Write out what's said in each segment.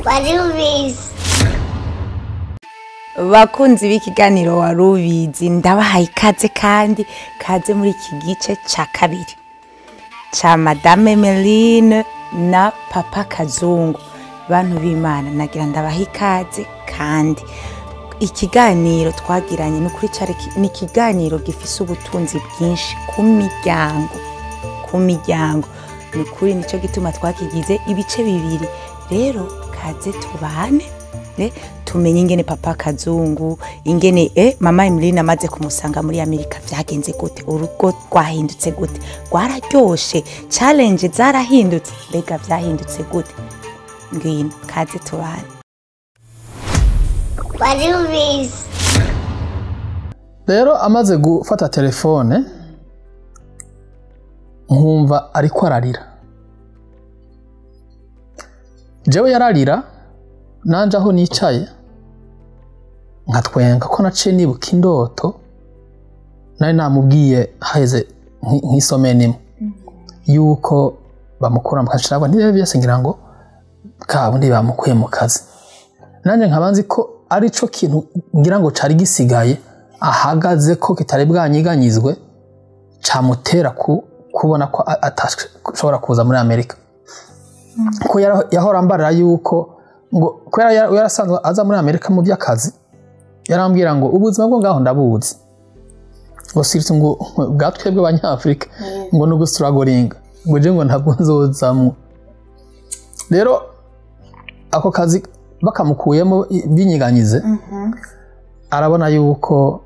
Warubizi. Bakunzi b'ikiganiro Warubizi ndabahaye ikaze kandi kaze muri iki gice ca kabiri ca Madame Emelyne na Papa Kazungu. Bantu b'Imana nagira ndabaha ikaze kandi ikiganiro twagiranye n'ukuri cari ni ikiganiro gifise ubutunzi bwinshi ku miryango n'ukuri nico gituma twakigize ibice bibiri. Rero kaze tubane tumenye ingene Papa Kazungu ingene mama Emelyne amaze kumusanga muri Amerika vyagenze gute, urugo rwahindutse gute, rwararyoshe, challenge zarahindutse, mbega vyahindutse gute. Ngwino kaze tubane. Warubizi. Rero amaze gufata telefone nkumva ariko ararira. Jewe yararira nanje aho nicaye nkatwenga ko naciye nibuka indoto nari namubwiye haheze nk'isome nimwe yuko bamukura mu kazi cyangwa niba byose ngira ngo kabundi bamukuye mu kazi. Nanje nkabanzi ko ari cyo kintu ngira ngo cari gisigaye ahagaze ko kitari bwanyiganyizwe camutera kubona ko atashobora kuza muri Amerika. Ko yahora mbarira yuko ngo kwera yarasanzwe aza muri Amerika mu by'akazi yarambwira ngo ubuzima bwo ngaho ndabuzi ngo sirtu ngo bwatwebwe abanyafrika ngo no gustruggling ngo je ngo ntabwo nzozamwe. Rero ako kazi bakamukuyemo binyiganyize arabona yuko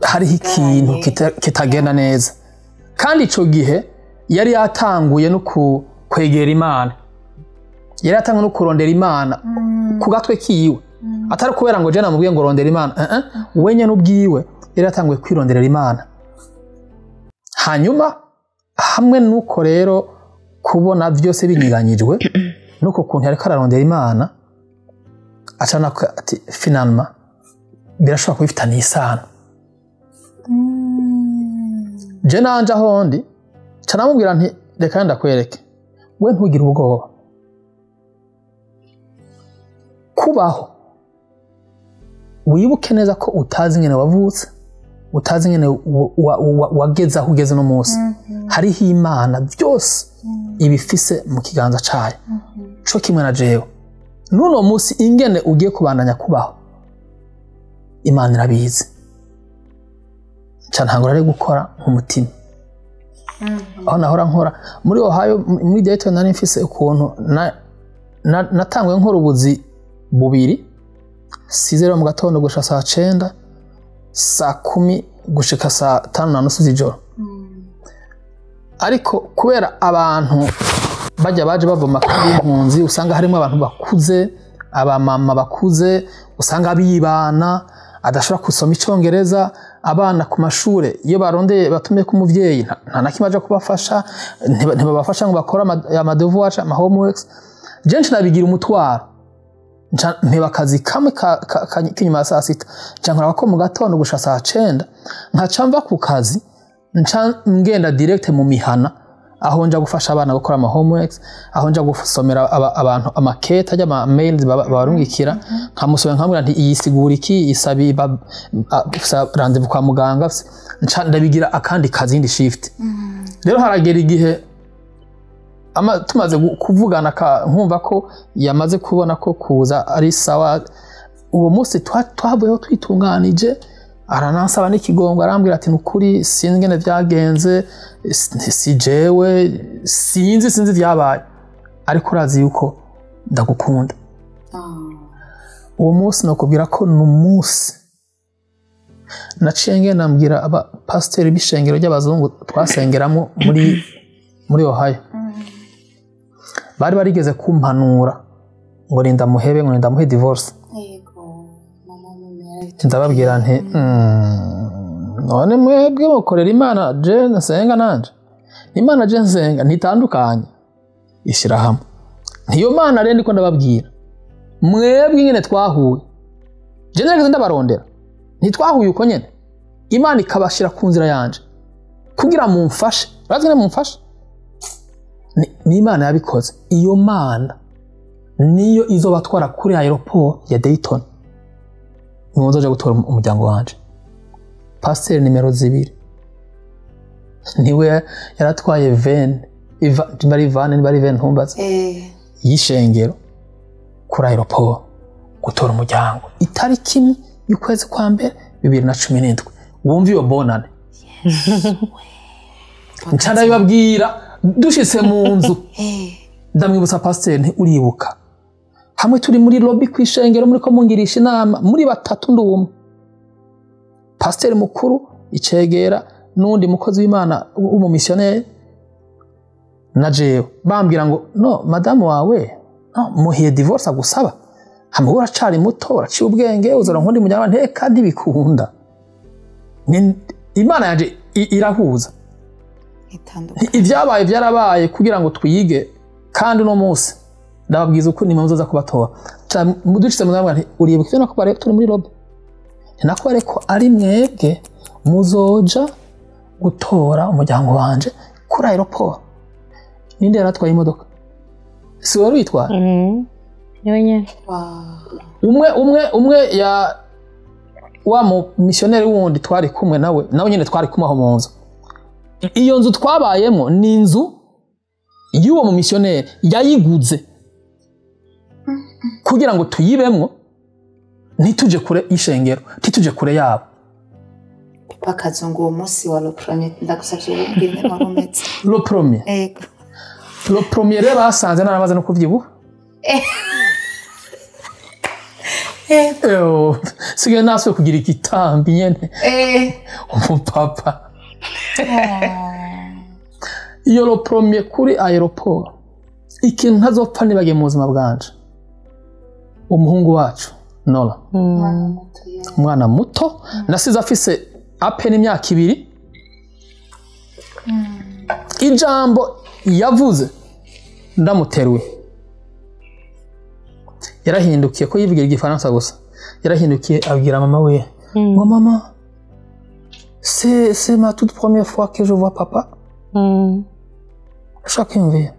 hari ikintu kitagenda neza, kandi ico gihe yari yatanguye no kwegera Imana, yari yatanguye no kurondera Imana ku gatwe kiwe, atari kubera ngo je namubwiye ngo rondera Imana, wenye n'ubwiwe yari yatanguye kwironderera Imana. Hanyuma hamwe nuko rero kubona byose binyiganyijwe nuko kuntu yari kararondera Imana acana ati finalement birashobora kubifitana isano. Je nanje ahondi canamubwira nti reka ndakwereke we ntugire ubwoba, kubaho wibuke neza ko utazi ngene wavutse, utazi ngene wageza aho ugeze no munsi. Hariho Imana byose ibifise mu kiganza cayo, co kimwe na jewe nuno munsi ingene ugiye kubandanya kubaho Imana irabizi. Cantangura rero gukora nk'umutima aho nahora nkora muri Ohio muri Dayton nari mfise ukuntu natanguye nkora ubuzi bubiri 6 mu gatondo gushika saa 9 saa 10 gushika saa 5:30 z'ijoro. Ariko kubera abantu baje bavoma kandi impunzi usanga harimo abantu bakuze, abamama bakuze, usanga bibana adashobora kusoma icongereza, abana ku mashure iyo barondeye batumye ku muvyeyi nta nakimaje kubafasha, ntibabafasha ngo bakora ama devoirs ama homeworks. Jenshi nabigira umutwaro ntibakazi kamwe kinyuma ya saa 6 cyangwa ko mu gatondo gusha saa 9 nkaca mva ku kazi ngenda direct mu mihana aho nja gufasha abana gukora ama homeworks, aho nja gusomera abantu amakete ajya ama mails barungikira, nkamusomera nkamubwira nti iyisigura iki isabi rendezvous kwa muganga, ndabigira akandi kazi ndi shift. Rero haragera igihe tumaze kuvugana nkumva ko yamaze kubona ko kuza ari sawa. Uwo munsi twavuyeho twitunganije, aranansaba n'ikigongo arambwira ati nukuri sinzi ngene vyagenze, si jewe sinzi vyabaye, ariko urazi yuko ndagukunda. Uwo munsi nakubwira ko n'umunsi naciye ngenda mbwira aba pasiteri b'ishengero ry'abazungu twasengeramo muri Ohio, bari barigeze kumpanura ngo ndamuhebe ngo ndamuhe divorce. Ndababwira nti none mwebwe mukorera Imana je nsenga nanje, Imana je nsenga ntitandukanye ishira hamwe. Niyo Mana rero ndiko ndababwira mwebwe nyene twahuye, je nageze ndabarondera ntitwahuye uko nyene, Imana ikabashira ku nzira yanje kugira mumfashe. Urazi ne mumfashe ni Imana yabikoze. Iyo Mana niyo izobatwara kuri aeroport ya Dayton niho nzoja gutora umuryango wanje. Pasteur nimero 2 niwe yaratwaye bari ntumbaza y'ishengero kuri aeroport gutora umuryango itariki 1 y'ukwezi kwa mbere 2017. Wumva iyo bonane ncana bibabwira dushitse mu nzu ndamwibutsa Pasteur nti uribuka hamwe turi muri lobby kwishengero muri ko mungirisha inama muri batatu ndumwe Pasteur mukuru icegera nundi mukozi w'Imana w'umumissionnaire na jewe bambwira ngo no madame wawe no muhiye divorce agusaba hamwe uracari muto uraciye ubwenge uzora nkundi munyama nteka ntibikunda. Imana yaje irahuza ibyabaye byarabaye kugira ngo twige kandi no munsi ndababwiza uko nimwe muzoza kubatora muducitse muzamwa nti uribuka ivyo nakubare turi muri lobby nakubare ko ari mwebwe muzoja gutora umuryango wanje kuri aeroport. Ninde yaratwaye imodoka? Si wari witwara? Nyonye. Umwe ya wa mu missionnaire wundi twari kumwe nawe nyene twari kumaho mu nzu. Iyo nzu twabayemo ni inzu y'uwo mu missionnaire yayiguze kugira ngo tuyibemwo ntituje kure ishengero ntituje kure yabo. Pakazungu uwo munsi wa le premier ndagusavye ubwire marumetse. Le premier. Ego. Le premier rero basanze naramaze no kuvyibuha. Sige naso kugira ikitambi nyene. Umupapa. Iyo le premier kuri aeroport ikintu ntazopfa nibage mu buzima bwanje. Umuhungu wacu Nola. Umwana muto nasize afise apene imyaka 2. Ijambo yavuze ndamuteruye yarahindukiye ko yivugira igifaransa gusa yarahindukiye abwira mama we ngo mama c'est ma toute première fois que je vois papa. Chacun vient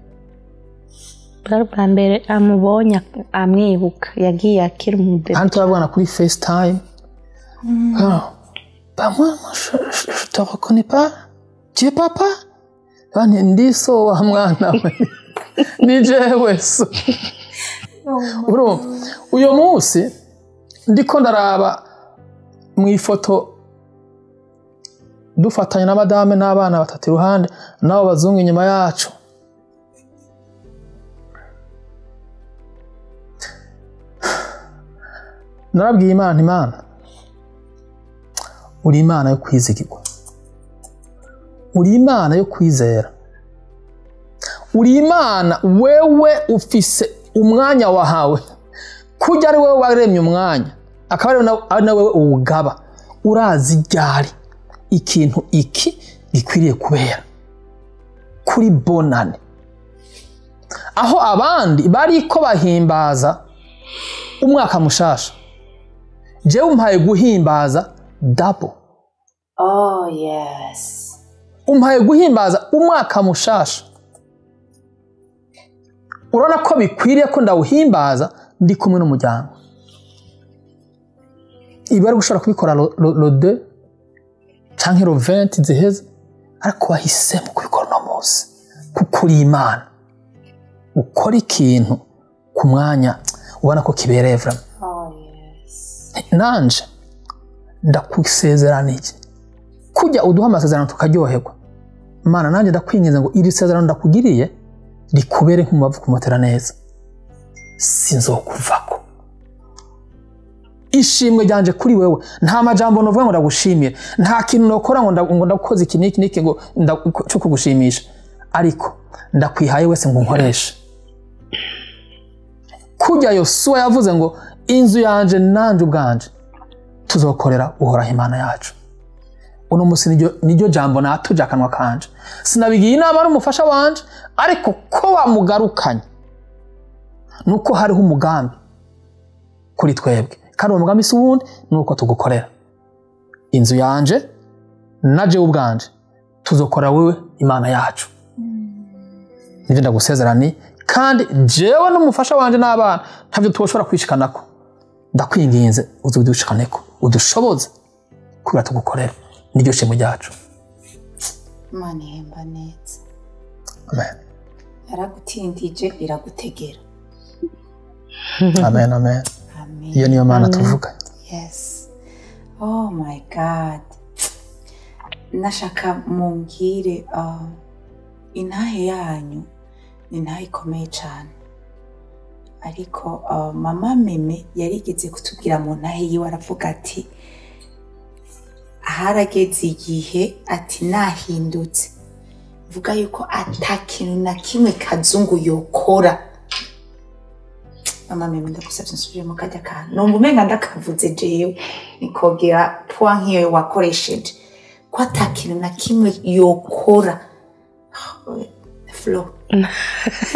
bwa mbere amubonye amwibuka yagiye akiri mu bebe hano turabona kuri FaceTime. Bah moi je te reconnais pas. Tu es papa? Bani ndiso wa mwana we. Ni jewe so. Bro, uyo munsi ndiko ndaraba mu ifoto dufatanya na madame n'abana batatu iruhande nabo bazungu inyuma yacu. Narabwiye Imana uri Imana yo kwizigirwa, uri Imana yo kwizera, uri Imana wewe ufise umwanya wahawe kujya ari wewe waremye umwanya akaba ari na wewe uwugaba urazi ryari ikintu iki gikwiriye kubera kuri bonane aho abandi bari ko bahimbaza umwaka mushasha jewe umpaye guhimbaza double. Oh yes. Umpaye guhimbaza umwaka mushasha. Urona ko bikwiriye ko ndawuhimbaza ndi kumwe n'umuryango. Ibari gushobora kubikora lo 2 canke lo 20 ziheze ariko wahisemo kubikora no munsi kuko uri Imana ukora ikintu ku mwanya ubona ko kibereye vraiment. Oh yes. Nanje ndakwisezerana iki kujya uduha amasezerano tukaryoherwa. Mana nanje ndakwinginze ngo iri sezerano ndakugiriye rikubere nk'umubavu kumotera neza sinzokuvako. Ishimwe ryanje kuri wewe nta majambo novuga ngo ndagushimire nta kintu nokora ngo ndakoze iki niki ngo cyo kugushimisha ariko ndakwihaye wese ngo nkoreshe. Kujya Yosuwa yavuze ngo inzu yanje nanje ubwanje tuzokorera uhoraho Imana yacu. Uno musi niryo jambo natuje akanwa kanje sinabigiye inama n'umufasha wanje ariko ko bamugarukanye nuko hariho umugambi kuri twebwe kandi uwo mugambi si wundi nuko tugukorera inzu yanje naje ubwanje tuzokora wewe Imana yacu. nivyo ndagusezerani kandi jewe n'umufasha wanje n'abana ntavyo twoshobora kwishikanako ndakwinginze uzudushikaneko udushoboze kugira tugukorera niryo shimo ryacu Imana ihemba neza amen yaragutindije iragutegera amen amen amen iyo niyo mana tuvuga yes oh my god nashaka mumbwire intahe yanyu ni intahe ikomeye cyane ariko mama meme yarigeze kutubwira mu ntahe yiwe aravuga ati harageze igihe ati nahindutse vuga yuko atakintu na kimwe kazungu yokora mama meme ndagusabye nsubire mu kajya kantu numva umenga ndakavuze jewe nikogera point nk'iyo wakoresheje ko atakintu na kimwe yokora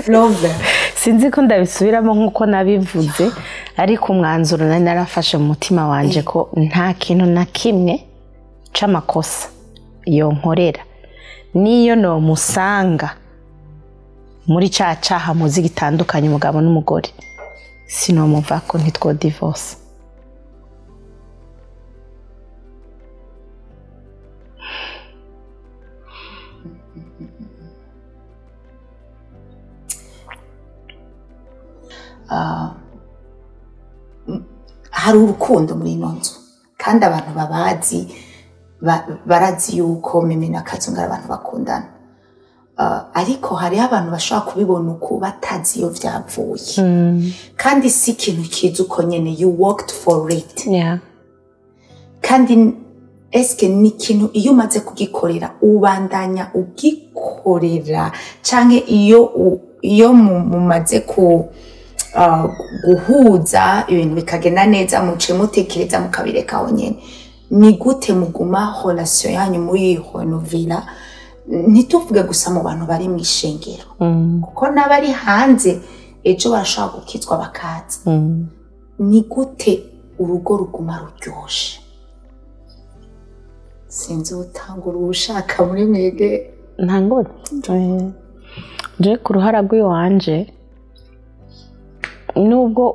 Flove sinzi ko ndabisubiramo nk'uko nabivuze ariko umwanzuro nari narafashe mu mutima wanje ko nta kintu na kimwe c'amakosa yonkorera niyo no musanga muri cacaha muzi gitandukanye umugabo n'umugore sinomuvako ntitwo divorce hari urukundo muri ino nzu kandi abantu babazi barazi yuko meme na Kazungu ari abantu bakundana ariko hari abantu bashobora kubibona uko batazi iyo vyavuye kandi si ikintu kiza uko nyene you worked for it kandi eske ni ikintu iyo umaze kugikorera ubandanya ugikorera canke iyo mumaze guhuza ibintu bikagenda neza muce mutekereza mukabirekaho nyene ni gute muguma relation yanyu muri renovela ntituvuge gusa mu bantu bari mu ishengero kuko n'abari hanze ejo barashaka gukizwa bakaza ni gute urugo ruguma ruryoshe sinzi utangura ushaka muri mwege ntango je ku ruhara rw'iwanje nubwo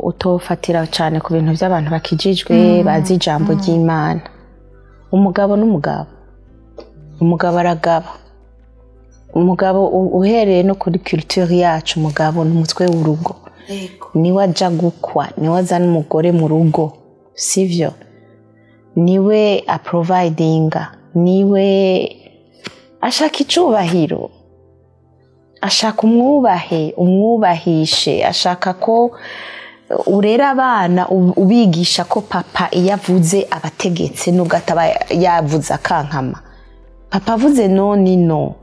utofatira cyane ku bintu by'abantu bakijijwe bazi ijambo ry'Imana umugabo n'umugabo umugabo aragaba umugabo uhereye no kuri culture yacu umugabo n'umutwe w'urugo niwe aja gukwa niwe azana umugore mu rugo sivyo niwe aprovidinga niwe ashaka icubahiro ashaka umwubahishe ashaka ko urera abana ubigisha ko papa iyo avuze abategetse nubwo ataba yavuze akankama papa avuze no ni no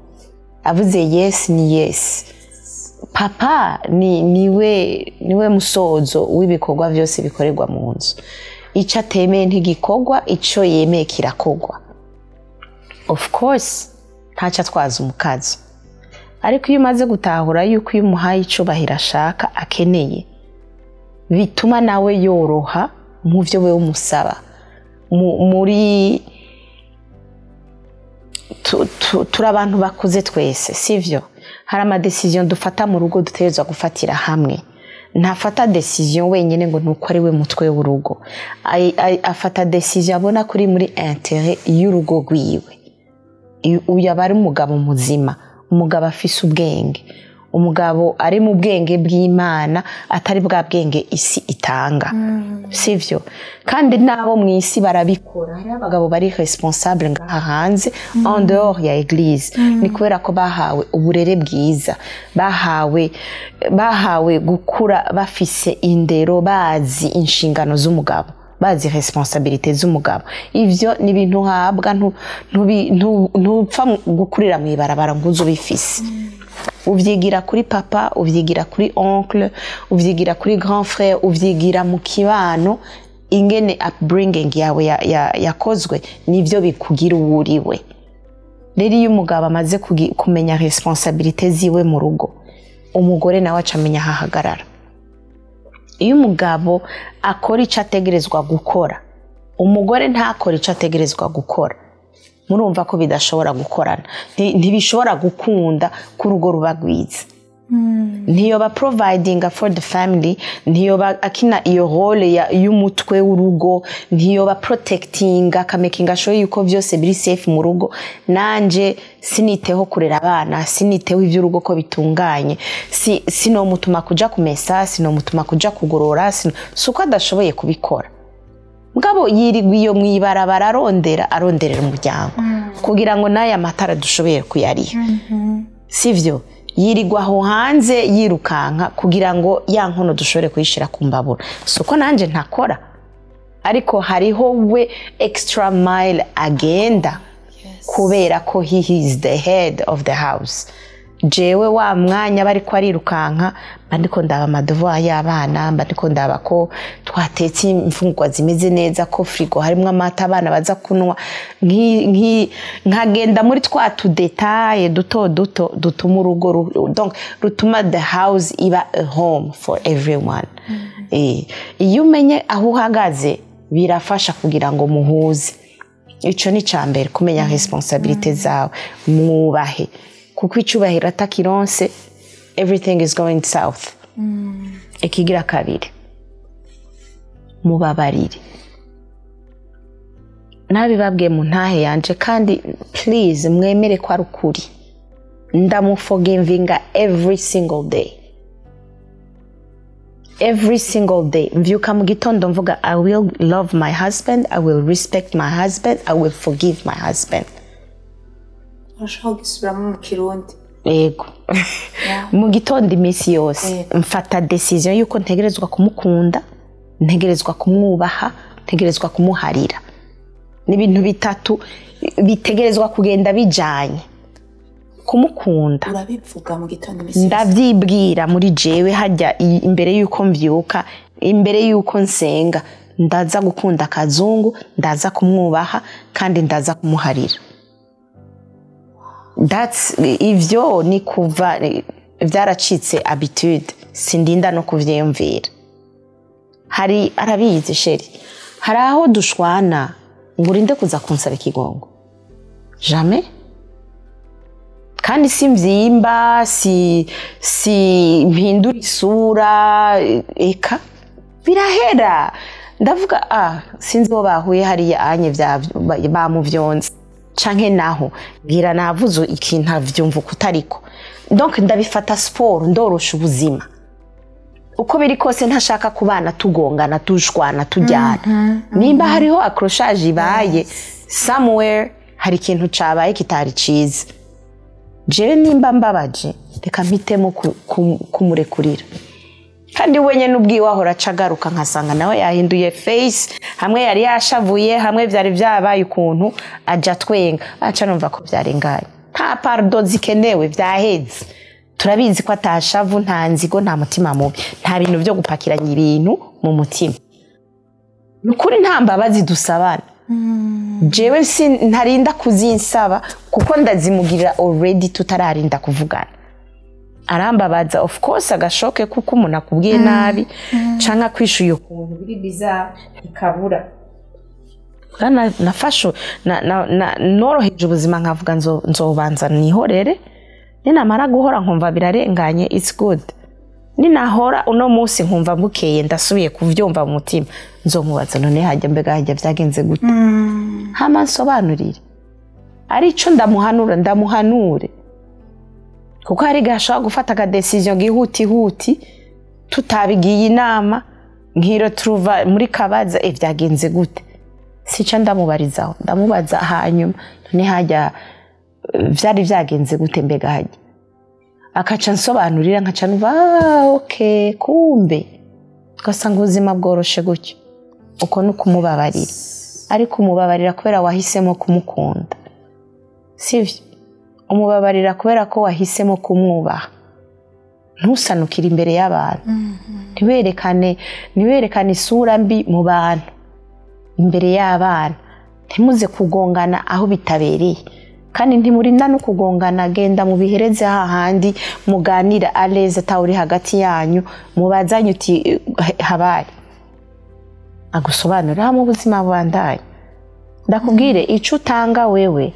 avuze yes ni yes papa niwe musozo w'ibikorwa byose bikorerwa mu nzu icyo atemeye ntigikorwa icyo yemeye kirakogwa of course ntacyo atwaza umukazo ariko iyo umaze gutahura yuko iyo umuhaye icubahiro ashaka akeneye bituma nawe yoroha mu byo we umusaba muri turi abantu bakuze twese sivyo hari ama decision dufata mu rugo dutegerezwa gufatira hamwe ntafata decision wenyine ngo nuko ari we mutwe w'urugo afata decision abona kuri muri intérêt y'urugo rwiwe uyu aba ari umugabo muzima umugabo afise ubwenge umugabo ari mu bwenge bw'Imana atari bwa bwenge isi itanga sivyo kandi nabo mu isi barabikora hari abagabo bari responsable ngaha hanze en dehors ya église ni kubera ko bahawe uburere bwiza bahawe gukura bafise indero bazi inshingano z'umugabo bazi responsabilité z'umugabo ivyo ni ibintu habwa ntupfa gukurira mu ibarabara nguzo bifise uvyigira kuri papa uvyigira kuri oncle uvyigira kuri grand frère uvyigira mu kibano ingene upbringing yawe yakozwe nivyo bikugira uwuriwe rero iyo umugabo amaze kumenya responsabilité ziwe mu rugo umugore nawe acamenya hahagarara iyo umugabo akora icyo ategerezwa gukora umugore ntakora icyo ategerezwa gukora murumva ko bidashobora gukorana ntibishobora gukunda ku rugo rubagwiza ntiyoba providing for the family ntiyoba akina iyo role y'umutwe w'urugo ntiyoba protecting akamakinga sure yuko byose biri safe mu rugo nanje siniteho kurera abana siniteho ivy'urugo ko bitunganye sino mutuma kuja kumesa sino mutuma kuja kugorora suko adashoboye kubikora mugabo yirigwa iyo mwibarabara aronderera umuryango kugira ngo naya matara dushoboye kuyariha sivyo yirigwa aho hanze yirukanka kugira ngo ya nkono dushobore kuyishira ku mbabura suko nanje ntakora ariko hariho we extra mile agenda kubera ko he is the head of the house jewe wa mwanya bari ko arirukanka bandiko ndaba amadevoir y'abana bandiko ndaba ko twatetse imfungwa zimeze neza ko frigo harimo amata abana baza kunwa nkagenda muri twa tudetaye duto dutuma urugo donc rutuma the house iba a home for everyone iyo umenye aho uhagaze birafasha kugira ngo muhuze ico ni cambere kumenya responsabilité zawe mwubahe kuko icyubahiro atakironse everything is going south ikigira kabiri mubabarire nabibabwiye mu ntahe yanje kandi please mwemere ko ari ukuri ndamuforgivinga every single day mvyuka mu gitondo mvuga I will love my husband, I will respect my husband, I will forgive my husband. Urashaka gisubiramo mu kirundi yego mu gitondo imisi yose mfata decision yuko ntegerezwa kumukunda ntegerezwa kumwubaha ntegerezwa kumuharira n'ibintu bitatu bitegerezwa kugenda bijanye kumukunda urabivuga mu gitondo imisi ndavyibwira muri jewe hajya imbere yuko mvyuka imbere yuko nsenga ndaza gukunda kazungu ndaza kumwubaha kandi ndaza kumuharira ivyo ni kuva vyaracitse habitude sindinda no kuvyiyumvira hari arabizi sheri hari aho dushwana ngo urinde kuza kunsaba ikigongo jamais kandi simvyimba si mpindura isura eka birahera ndavuga sinzi bo bahuye hariya anye bamuvyonze canke naho ngira navuzo ikintu avyumva kutariko donc ndabifata sport ndorosha ubuzima uko biri kose ntashaka kubana tugongana tushwana tujyana nimba hariho accrochage ibaye somewhere hari ikintu cabaye kitari ciza jewe nimba mbabaje reka mpitemo kumurekurira kandi wenye nubwi wahora cagaruka nkasanga nawe yahinduye face hamwe yari yashavuye hamwe vyari vyabaye ukuntu aja twenga aca numva ko vyarenganye nta pardon zikenewe vyaheze turabizi ko atashavu nta nzigo nta mutima mubi nta bintu byo gupakiranya ibintu mu mutima nukuri nta mbabazi dusabana jewe ntarinda kuzinsaba kuko ndazimugirira already tutararinda kuvugana arambabaza of course agashoke kuko umuntu akubwiye nabi canka kwishuye ukuntu biri bizarre ikabura kana nafasho noroheje ubuzima nkavuga nzobanza nihorere ninamara guhora nkumva birarenganye it's good ninahora uno munsi nkumva mbukeye ndasubiye kuvyumva mu mutima nzomubaza none hajya mbega hajya vyagenze gute hama nsobanurire arico ndamuhanure kuko hari gashaka gufata ka decision gihuti tutabigiye inama nkiro truva muri kabaza vyagenze gute sica ndamubarizaho ndamubaza hanyuma none hajya vyari vyagenze gute mbega hajya akaca nsobanurira nkaca numva okay kumbe ugasanga ubuzima bworoshe gutyo uko no kumubabarira ariko umubabarira kubera wahisemo kumukunda sivyo umubabarira kubera ko wahisemo kumwubaha ntusanukire imbere y'abantu ntiwerekane isura mbi mu bantu imbere y'abana ntimuze kugongana aho bitabereye kandi ntimurinda no kugongana genda mu bihereze hahandi muganira aleza tawuri hagati yanyu mubazanye uti habari agusobanurira mu buzima bwandaye ndakubwire ico utanga wewe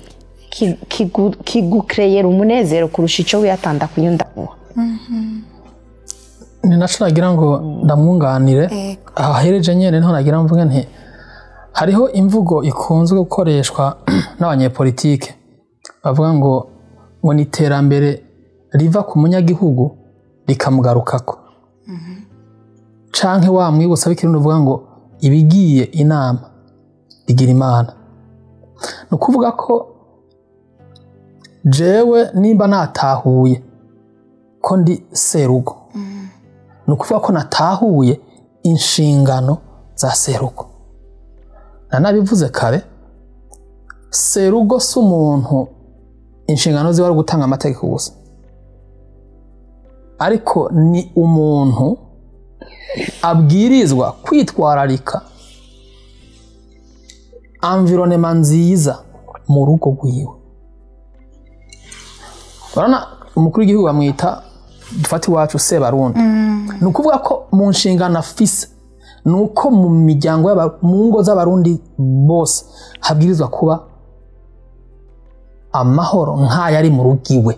kigukreyera umunezero kurusha ico wiyatanda kunyundamuha. ni naco nagira ngo ndamwunganire ahereje nyene niho nagira mvuge nti hariho imvugo ikunzwe gukoreshwa n'abanyepolitike bavuga ngo ni iterambere riva ku munyagihugu rikamugarukako canke wa mwibutsa b'ikirundi uvuga ngo ibigiye inama igira imana. ni ukuvuga ko jewe nimba natahuye ko ndi serugo ni ukuvuga ko natahuye inshingano za serugo. nanabivuze kare serugo si umuntu inshingano ziba ari gutanga amategeko gusa, ariko ni umuntu abwirizwa kwitwararika environnement nziza mu rugo rwiwe. urabona umukuru w'igihugu bamwita dufate iwacu Sebarundi. ni ukuvuga ko mu nshingano afise ni uko mu miryango mu ngo z'abarundi bose habwirizwa kuba amahoro nk'ayari mu rugo iwe,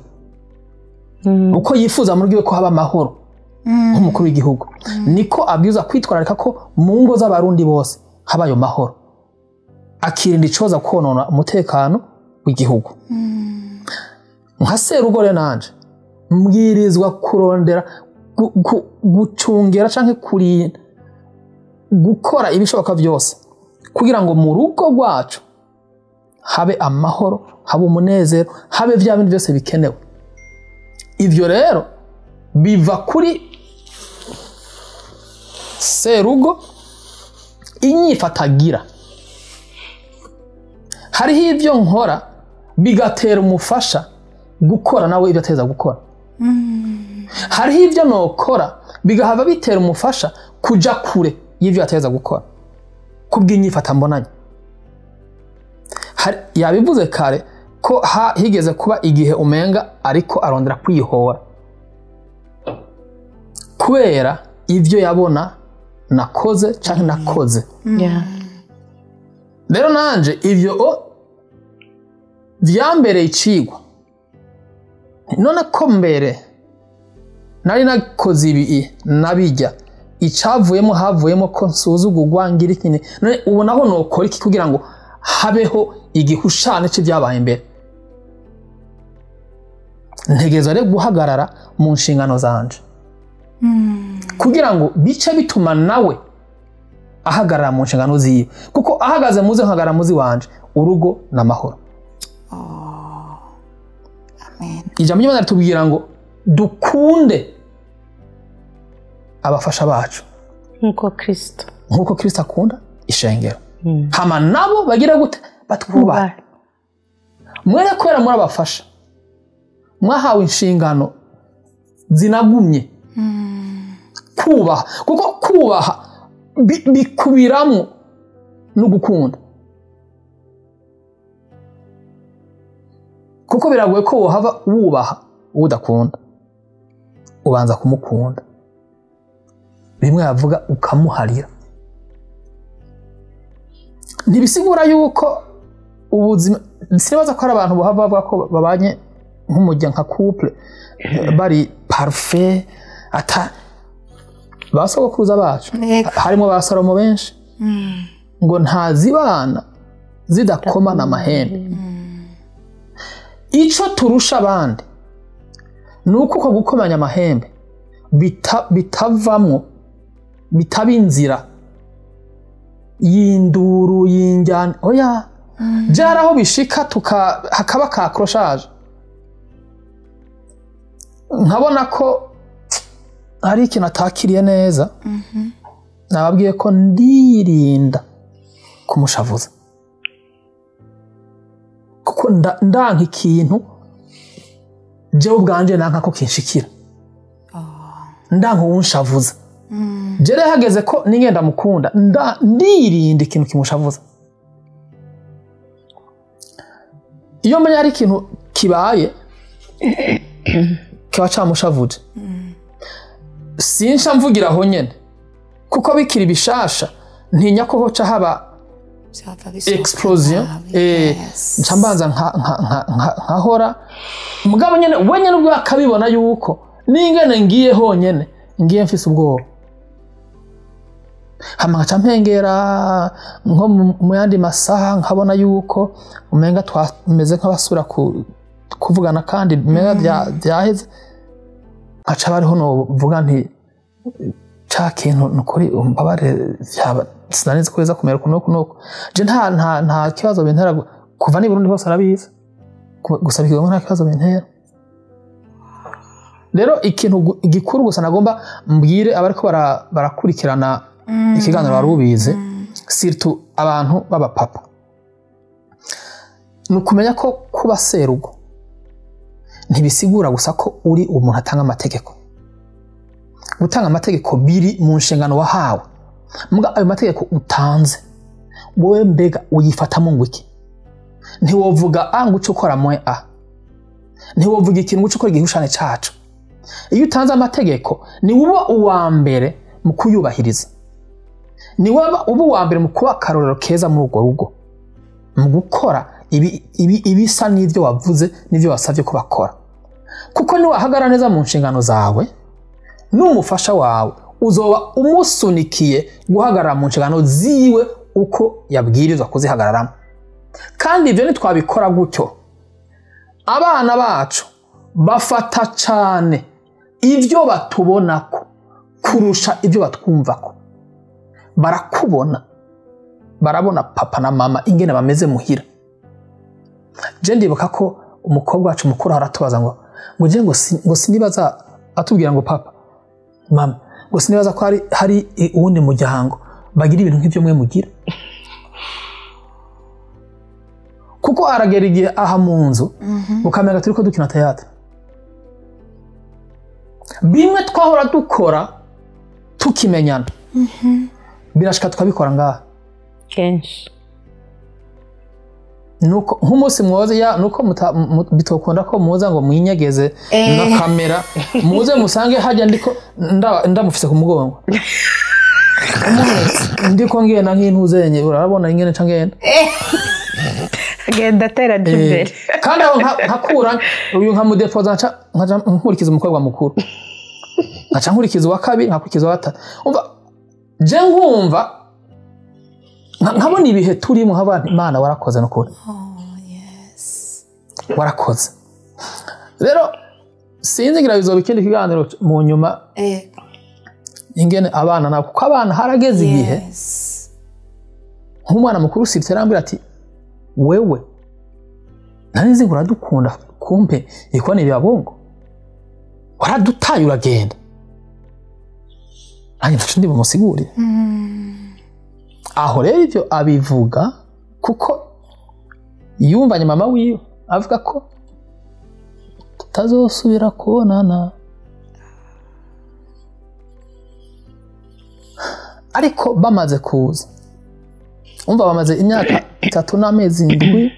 uko yifuza mu rugo iwe ko haba amahoro nk'umukuru w'igihugu, niko abwirizwa kwitwararika ko mu ngo z'abarundi bose haba ayo mahoro, akirinda icoza konona umutekano w'igihugu. nka serugo rero nanje mbwirizwa kurondera gucungera canke kurinda gukora ibishoboka byose kugira ngo mu rugo rwacu habe amahoro, habe umunezero, habe vya bintu byose bikenewe. ivyo rero biva kuri serugo inyifatagira. hariho ivyo nkora bigatera umufasha gukora nawe ibyo ateza gukora. hariho ivyo nokora bigahava bitera umufasha kuja kure y'ivyo ateza gukora kubw'inyifata mbonanye. yabivuze kare ko higeze kuba igihe umenga ariko arondera kwihora kubera ivyo yabona nakoze canke nakoze. rero nanje ivyo vyambereye icigwa, none ko mbere nari nakoze ibi nabijya icavuyemo havuyemo ko nsuzugurwa ngira ikindi, none ubu naho nokora iki kugira ngo habeho igihushane c'ivyabaye mbere. ntegerezwa rero guhagarara mu nshingano zanje kugira ngo bice bituma nawe ahagarara mu nshingano ziwe, kuko ahagaze muze nkagarara muzi wanje urugo n'amahoro. ijambo ry'Imana ritubwira ngo dukunde abafasha bacu nk'uko Kristo akunda ishengero. hama nabo bagira gute batwubaha. mwere kwera muri abafasha mwahawe inshingano zinagumye kubaha, kuko kubaha bikubiramwo no gukunda, kuko biragoye ko wohava wubaha udakunda, ubanza kumukunda, bimwe yavuga ukamuharira. ntibisigura yuko ubuzima, sinibaza ko ari abantu bohava bavuga ko babanye nk'umurya nka couple bari parfait, ata basogokuruza bacu harimo ba Salomo benshi ngo ntazibana zidakomana amahembe. ico turusha abandi nuko uko gukomanya amahembe bitavamwo, bitaba inzira y'induru y'injyana. oya byaraho bishika hakaba ka accrochage. nkabona ko hari ikintu atakiriye neza, nababwiye ko ndirinda kumushavuza, kuko ndanka ikintu jewe ubwanje nanka ko kinshikira, ndanka uwunshavuza. jere hageze ko ningenda mukunda ndirinda ikintu kimushavuza. iyo mbonye ari ikintu kibaye kiba camushavuje, sinsha mvugira aho nyene, kuko bikiri bishasha ntinya ko hoca haba explosion ncambanza nkahora mugabo nyene we nyene ubwo akabibona yuko ningene ngiye honyene ngiye mfise ubwoba hama ngaca mpengera nko mu yandi masaha nkabona yuko umenga twameze nk'abasura kuvugana kandi umenga byaheze ngaca bariho novuga nti ca kintu nukuri umbabare sinanizi ko biza kumera kunuko je nta kibazo bintera kuva ni Burundi hose arabizi gusabikirwa nta kibazo bintera rero ikintu gikuru gusa nagomba mbwire abariko barakurikirana ikiganiro Warubizi surtout abantu baba papa nukumenya ko kuba serugo ntibisigura gusa ko uri umuntu atanga amategeko gutanga amategeko biri mu nshingano wahawe muga ayo mategeko utanze wowe mbega uyifatamo ngwiki ntiwovuga ngo uco ukora mwe ntiwovuga ikintu ngo uco ukora igihushane cacu iyo utanze amategeko ni uba uwa mbere mu kuyubahiriza ni uba uwa mbere mu kuba akarorero keza muri urwo rugo mu gukora ibisa n'ivyo wavuze n'ivyo wasavye ko bakora kuko ni wahagara neza mu nshingano zawe n'umufasha wawe uzoba umusunikiye guhagarara mu nshingano ziwe uko yabwirizwa kuzihagararamo kandi ivyo nitwabikora gutyo abana bacu bafata cane ivyo batubonako kurusha ivyo batwumvako barakubona barabona papa na mama ingene bameze muhira je ndibuka ko umukobwa wacu mukuru aratubaza ngo je ngo sinibaza atubwira ngo papa mama ngo sinibaza ko hari uwundi muryango bagira ibintu nk'ivyo mwe mugira kuko aragera igihe aha mu nzu ukamenya turiko dukina teatre bimwe twahora dukora tukimenyana birashika tukabikora ngaha kenshi nuko nk'umunsi mwoze ya nuko bitokunda ko muza ngo mwinyegeze na kamera muze musange hajya ndiko ndamufise ku mugongo ndiko ngena nk'intuzenye urabona ingene ca ngenda genda tera imbere kandi aho nkakura uyu nkamudepoza nkaja nkurikiza umukobwa mukuru nkaca nkurikiza wa kabiri nkakurikiza wa gatatu umva je nkumva nkabona ibihe turimo nk'abantu Imana warakoze n'ukuri warakoze rero sinzi ngira bizoba ikindi kiganiro mu nyuma ingene abana nabo kuko abana harageze igihe nk'umwana mukuru siriterambira ati wewe nanizi nguradukunda kumpe ikone byabongo waradutaye uragenda nanjye ndacu ndi bumusigurire aho rero ivyo abivuga kuko yumvanye mama wiwe avuga ko tutazosubira kubonana ariko bamaze kuza umva bamaze imyaka 3 n'amezi 7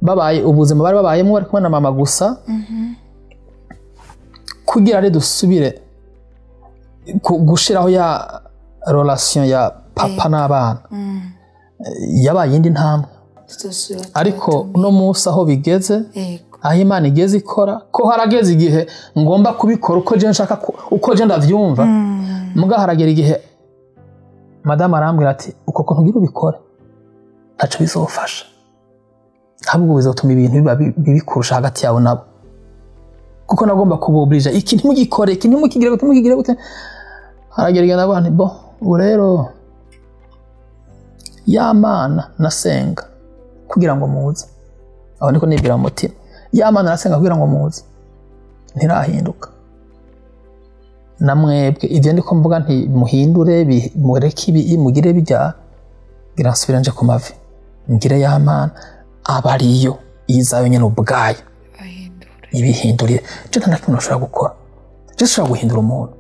babaye ubuzima bari babayemo bari kumwe na mama gusa kugira ari dusubire gushiraho ya relation ya papa n'abana yabaye indi ntambwe ariko no munsi aho bigeze aho Imana igeze ikora ko harageze igihe ngomba kubikora uko je nshaka uko je ndavyumva muga haragera igihe madame arambwira ati uko ko ntugira ubikore ntaco bizofasha ntabwo bizotuma ibintu biba bibikurusha hagati yawe nabo kuko nagomba kubobrija iki ntimugikore iki ntimukigire gute haragera igihe nabo nti bo urero Yamana nasenga kugira ngo muze aho niko nibwira mu mutima Yamana nasenga kugira ngo muze ntirahinduka namwebwe ivyo ndiko mvuga nti muhindure mureke ibi mugire bijya gira nsubira nje ku mavi ngire Yamana abariyo izayo nyene ubwayo ibihindurire je ntanakimwe nashobora gukora je nshobora guhindura umuntu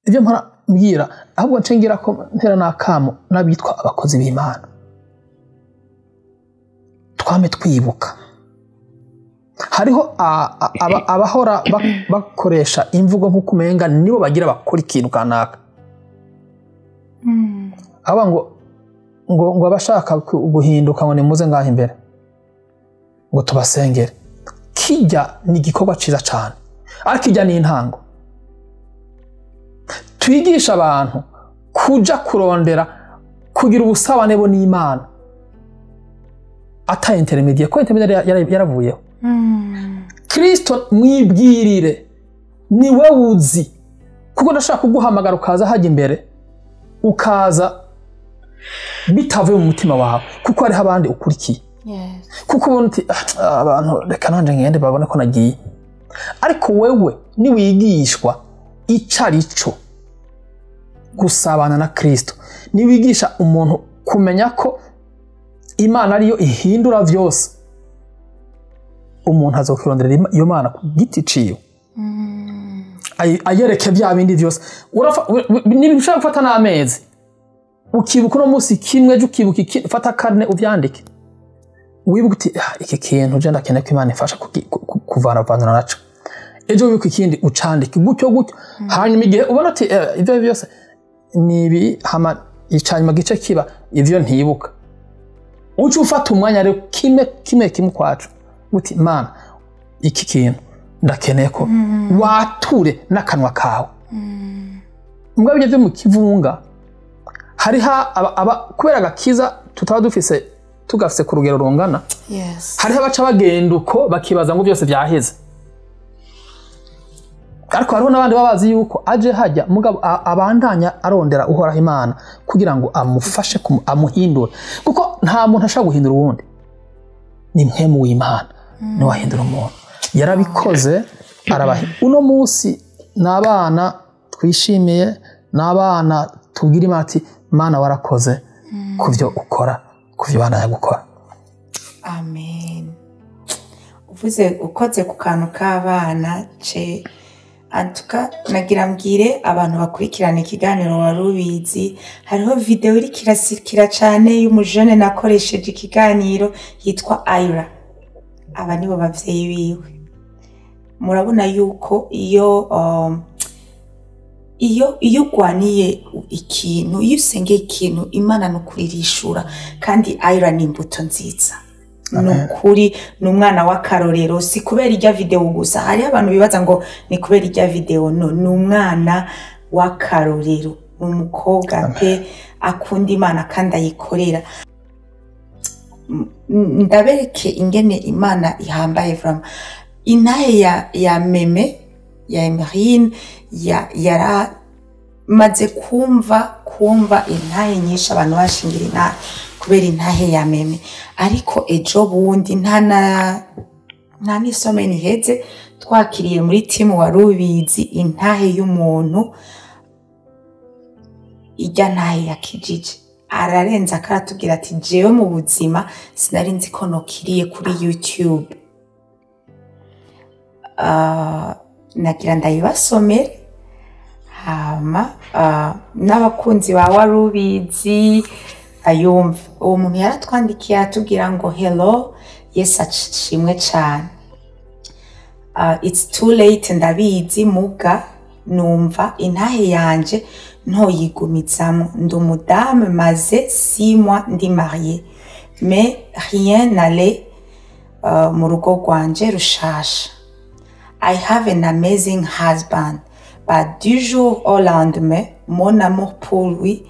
ivyo mpora mbwira ahubwo ncengira ko ntera nakamo nabitwa abakozi b'Imana twame twibuka hariho abahora bakoresha imvugo nk'ukumenga nibo bagira bakora ikintu kanaka aba ngo ngo abashaka guhinduka ngo nimuze ngaho imbere ngo tubasengere kijya ni igikorwa ciza cyane ariko kijya ni intango twigisha abantu kuja kurondera kugira ubusabane bo n'Imana ata intermediate ko intermediate yaravuyeho Kristo mwibwirire niwe uzi kuko ndashaka kuguhamagara ukaza hajya imbere ukaza bitavuye mu mutima wawe kuko ari abandi ukurikiye kuko ubona abantu reka nanje ngende babone ko nagiye ariko wewe niwigishwa icarico gusabana na Kristo niwigisha umuntu kumenya ko Imana ariyo ihindura vyose umuntu azokirondera iyo Mana ku giti ciyo ayereke bya bindi vyose nibishaka gufata n'amezi ukibuka no musi kimwe je ukibuka fata karne uvyandike wibuka uti iki kintu je ndakeneye ko Imana ifasha kuvana naco ejo wibuka ikindi ucandike gutyo hanyuma igihe ubona ati ivyo byose nibi hama icanyuma gice kiba ivyo ntibuka ucu ufata umwanya rero kimwe kwacu uti Mana iki kintu ndakeneye ko wature n'akanwa kawe mbwa bigeze mu kivunga hariha kubera agakiza tutaba dufise tugafise ku rugero rungana hariho abaca bagenda uko bakibaza ngo byose byaheze ariko hariho n'abandi babazi yuko aje hajya mugabo abandanya arondera uhoraho Imana kugira ngo amufashe amuhindure kuko nta muntu ashaka guhindura uwundi ni mpemu w'Imana ni wahindura umuntu yarabikoze arabahe uno munsi n'abana twishimiye n'abana tubwira Imana ati Mana warakoze kuvyo ukora kuvyo bana yagukora amen uvuze ukoze ku kantu k'abana ce antuka nagira mbwire abantu bakurikirana ikiganiro Warubizi hariho video iri kirasikira cyane y'umujene nakoresheje ikiganiro yitwa Ira aba nibo bavyeyi biwe murabona yuko iyo gwaniye ikintu iyo usenge ikintu Imana nukuririshura kandi Ira ni imbuto nziza nukuri numwana w'akarorero si kubera irya video gusa hari abantu bibaza ngo ni kubera irya video no numwana w'akarorero umukobwa pe akunda Imana kandi ayikorera ndabereke ingene Imana ihambaye from intahe ya meme ya Emelyne yara maze kumva intahe nyinshi abantu bashingira intahe kubera intahe ya meme ariko ejo bundi nta n'isome niheze twakiriye muri timu Warubizi intahe y'umuntu ijya ntahe ya kijiji ararenza akaratubwira ati jewe mu buzima sinari nzi ko nokiriye kuri YouTube nagira ndayibasomere hama n'abakunzi ba Warubizi ayumva uwo muntu yaratwandikiye atubwira ngo hello yes ashimwe cyane it's too late ndabizi muga numva intahe yanje ntoyigumizamo ndumudamu maze 6 mois ndi marié mais rien n'allait mu rugo rwanje rushasha I have an amazing husband but du jour au lendemain mon amour pour lui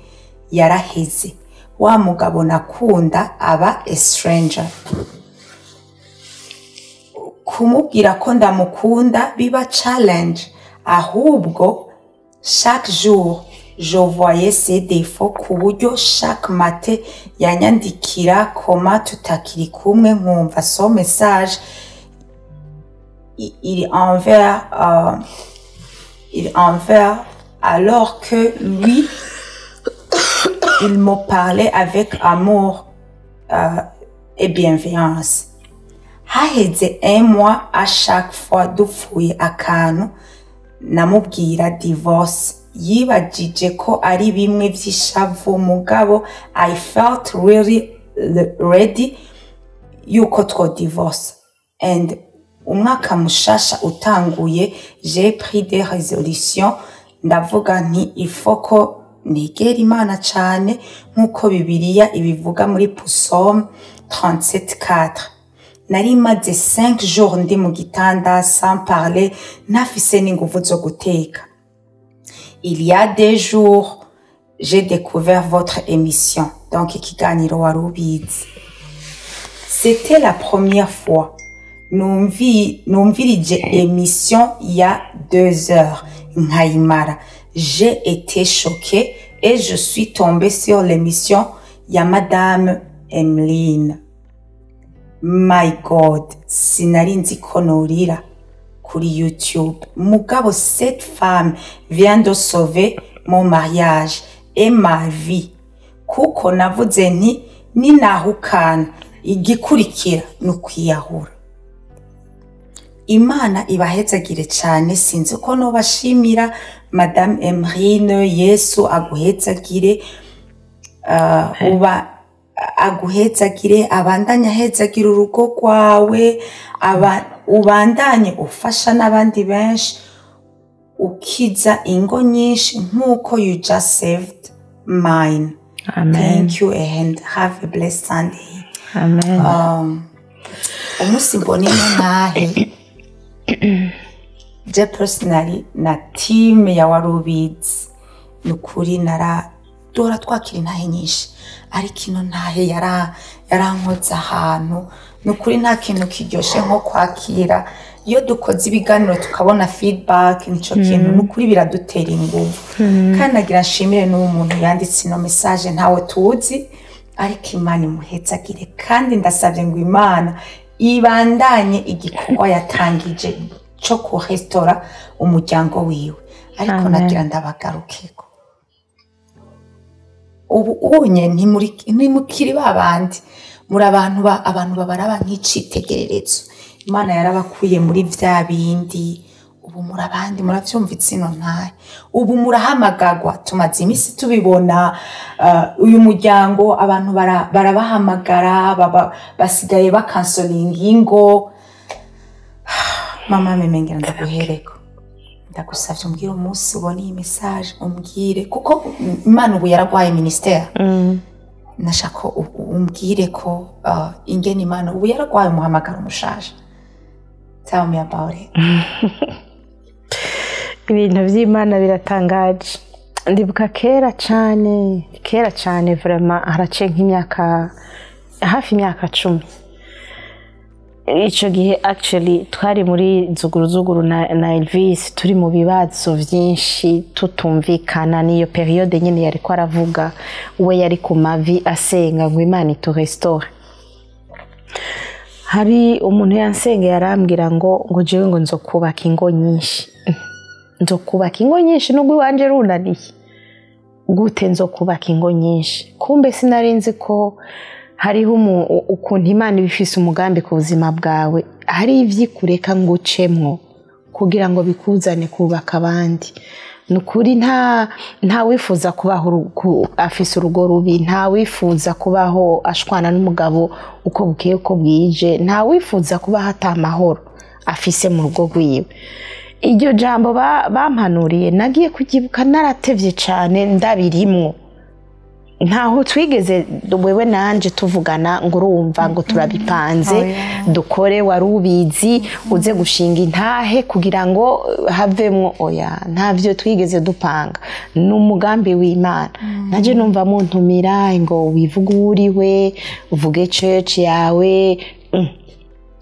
yaraheze wa mugabo nakunda aba a stranger kumubwira ko ndamukunda biba challenge ahubwo chaque jour je voyais ses défauts ku buryo chaque matin yanyandikira koma tutakiri kumwe nkumva so message il envers alors que lui il me parlait avec amour et bienveillance haheze 1 mois à chaque fois dupfuye akantu namubwira divorce yibajije ko ari bimwe vy'ishavu mugabo I felt really ready yuko two divorce and umwaka mushasha utanguye j'ai pris des résolutions ndavuga nti il faut ko negera Imana cyane nk'uko Bibiliya ibivuga muri Psalm 37:4. Nari maze 5 jours ndi mu gitanda sans parler, ntafise n'inguvu zo guteka. Il y a des jours, j'ai découvert votre émission, donc kiganiro Warubizi. C'était la première fois. Numvirije émission il y a 2 heures. Nkayimara. J'ai été choquée et je suis tombée sur l'émission ya Madame Emelyne. My God, sinari nzi ko norira kuri YouTube. Mugabo, cette femme vient de sauver mon mariage et ma vie. Kuko navuze nti ninahukana igikurikira nukwiyahura. Imana ibahezagire cyane, sinzi ko no bashimira Madame Emelyne. Yesu aguhezagire, uba aguhezagire, abandanye ahezagire urugo rwawe, ubandanye ufasha n'abandi benshi, ukiza ingo nyinshi nk'uko you just saved mine. Amen. Thank you and have a blessed Sunday. Amen. Umunsi mbonene nahe je personally na team ya Warubizi nukuri dora twakira intahe nyinshi, ariko ino ntahe yarankoza ahantu. Nukuri nta kintu kiryoshe nko kwakira iyo dukoze ibiganiro tukabona feedback. Nico kintu nukuri biradutera ingufu. Kandi nagira nshimire n'umuntu yanditse ino message ntawe tuzi, ariko Imana imuhezagire, kandi ndasabye ngo Imana ibandanye igikorwa yatangije cyo kurestora umuryango wiwe. Ariko nagira ndabagarukeko, ubu unye ntimukiri babandi, muri abantu babaraba nk'icitegererezo. Imana yarabakuye muri vya bindi, ubu muri abandi muravyumvitse ino ntahe. Ubu murahamagagwa, tumaze imisi tubibona. Uyu muryango abantu barabahamagara, basigaye bakansolinga ingo. Mama memengera ndaguhereko, ndagusavye umbwire umunsi ubona iyi message, umbwire kuko Imana ubu yaragwaye ministère. Nashaka umbwire ko ingene Imana ubu yaragwaye umuhamagaro umushasha. Tell me about it. Ibintu by'Imana biratangaje. Ndibuka kera cyane vraiment harace nk'imyaka hafi imyaka 10. Ico gihe actually twari muri zuguru na Elvis, turi mu bibazo byinshi tutumvikana. Niyo periode nyine yari ko aravuga, we yari ku mavi asenga ngo Imana iturestore. Hari umuntu yansenge yarambwira ngo jewe ngo nzokubaka ingo nyinshi. Nzokubaka ingo nyinshi nubwo wanje runaniye. Gute nzokubaka ingo nyinshi? Kumbe sinarinzi ko hariho ukuntu Imana ibifise umugambi ku buzima bwawe, hari ivyikureka ngo ucemwo kugira ngo bikuzane kubaka abandi. Nukuri nta wifuza kubaho afise urugo rubi, nta wifuza kubaho ashwana n'umugabo uko bukeye uko bwije, nta wifuza kubaho atamahoro afise mu rugo rwiwe. Iryo jambo bampanuriye nagiye kugibuka naratevye cyane ndabirimwo. Ntaho twigeze wewe nanje tuvugana ngo urumva ngo turabipanze dukore Warubizi uze gushinga intahe kugira ngo havemwo. Oya, ntavyo twigeze dupanga, n'umugambi w'Imana. Naje numva muntumira ngo wivuga uriwe, uvuge church yawe.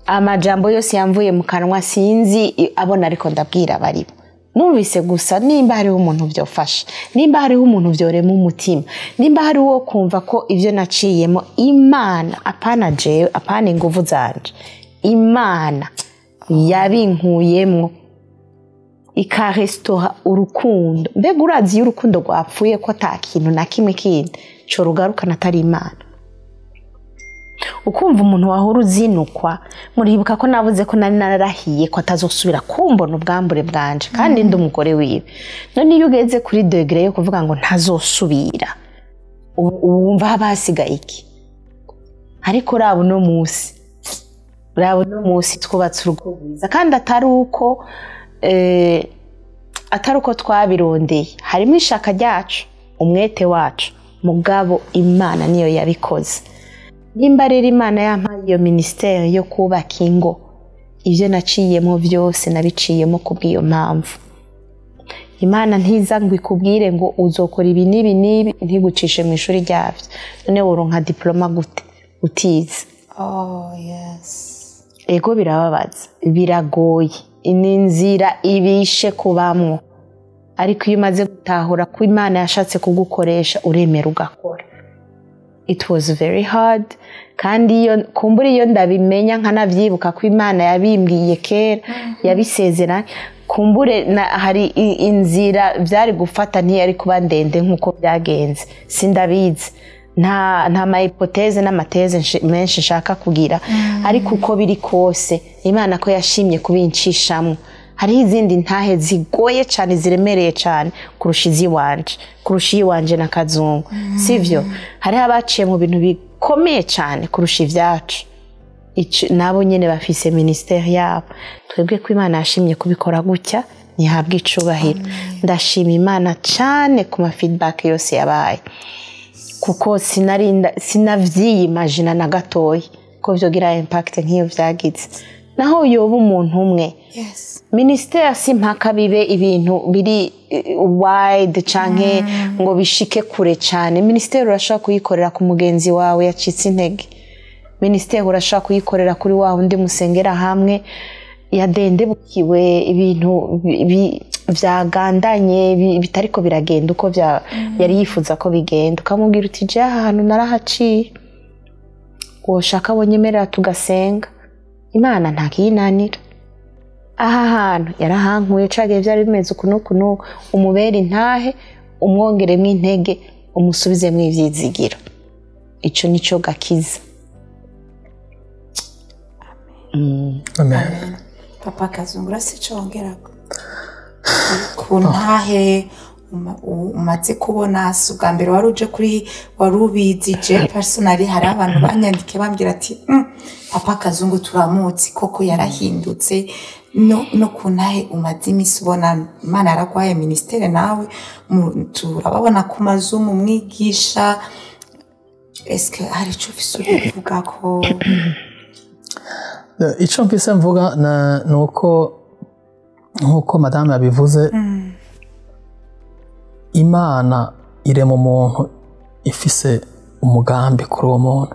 Amajambo yose yamvuye mu kanwa sinzi abona, ariko ndabwira baribo. Numvise gusa nimba hariho umuntu byofasha, nimba hariho umuntu byorema umutima, nimba hariho wo kumva ko ivyo naciyemo Imana apana jewe, apana inguvu zanje, Imana yabinkuyemwo ikarestora urukundo. Mbega urazi urukundo rwapfuye ko ata kintu na kimwe kindi cyo rugarukana atari Imana. Ukumva umuntu wahora uzinukwa, muribuka ko navuze ko nari nararahiye ko atazosubira kumbona ubwambure bwanje kandi ndi umugore wiwe. None iyo ugeze kuri degré yo kuvuga ngo ntazosubira, wumva basigaye iki? Ariko rabo no musi twubatse urugo rwiza, kandi atari uko twabirondeye. Harimo ishaka ryacu, umwete wacu mugabo Imana niyo yabikoze. Nimba rero Imana yampaye iyo ministere yo kubaka ingo, ivyo naciyemo byose nabiciyemo kubw'iyo mpamvu. Imana ntiza ngo ikubwire ngo uzokora ibi nibi nibi ntigucishe mu ishuri ryavyo, none woronka diploma gute utize? Oh yes. Ego birababaza, biragoye, inzira ibishe kubamwo, ariko iyo umaze gutahura ko Imana yashatse kugukoresha uremera ugakora. It was very hard, kandi iyo kumbura iyo ndabimenya nkanavyibuka ko Imana yabimbwiye kera yabisezeranye, kumbure hari inzira byari gufata ntiyari kuba ndende nkuko byagenze, sindabizi. Nta ma hypothèse n'amateze menshi nshaka kugira, ariko uko biri kose Imana ko yashimye kubincishamwe. Hari izindi ntahe zigoye cyane ziremereye cyane kurusha iziwanje na Kazungu, sivyo? Hari abaciye mu bintu bikomeye cyane kurusha ivyacu, nabo nyene bafise ministère yabo. Twebwe ko Imana yashimye kubikora gutya, ntihabwa icubahiro. Ndashima Imana cyane ku ma feedback yose yabaye, kuko sinavyiyimagina na gatoya ko vyogira impact nk'iyo vyagize. Naho yoba umuntu umwe, ministère simpaka bibe ibintu biri wide canke ngo bishike kure cyane. Ministère urashaka kuyikorera ku mugenzi wawe yacitse intege, ministère urashaka kuyikorera kuri wa undi musengera hamwe yadendebukiwe, ibintu vyagandanye bitariko biragenda uko yari yifuza ko bigenda, ukamubwira uti je ahantu narahaciye, woshaka bonyemerera tugasenga. Imana ntakiyinanira. Aha hantu yarahankuye cagiye byari bimeze ukunuku, umubera intahe, umwongeremwo intege, umusubizemwo ivyizigiro. Ico nico gakiza. Amen. Papa Kazungu urasicongerako ku ntahe umaze kubona ubwa mbere wari uje kuri Warubizi. Je personally hari abantu banyandike bambwira ati Papa Kazungu turamutse koko yarahindutse, no ku ntahe umaze imisi ubona Imana yarakwaye ministere nawe turababona ku mazumu mwigisha. Eske hari ico ufise uvuga ko? Ico mfise mvuga nuko nkuko madame yabivuze, Imana irema umuntu ifise umugambi kuri uwo muntu.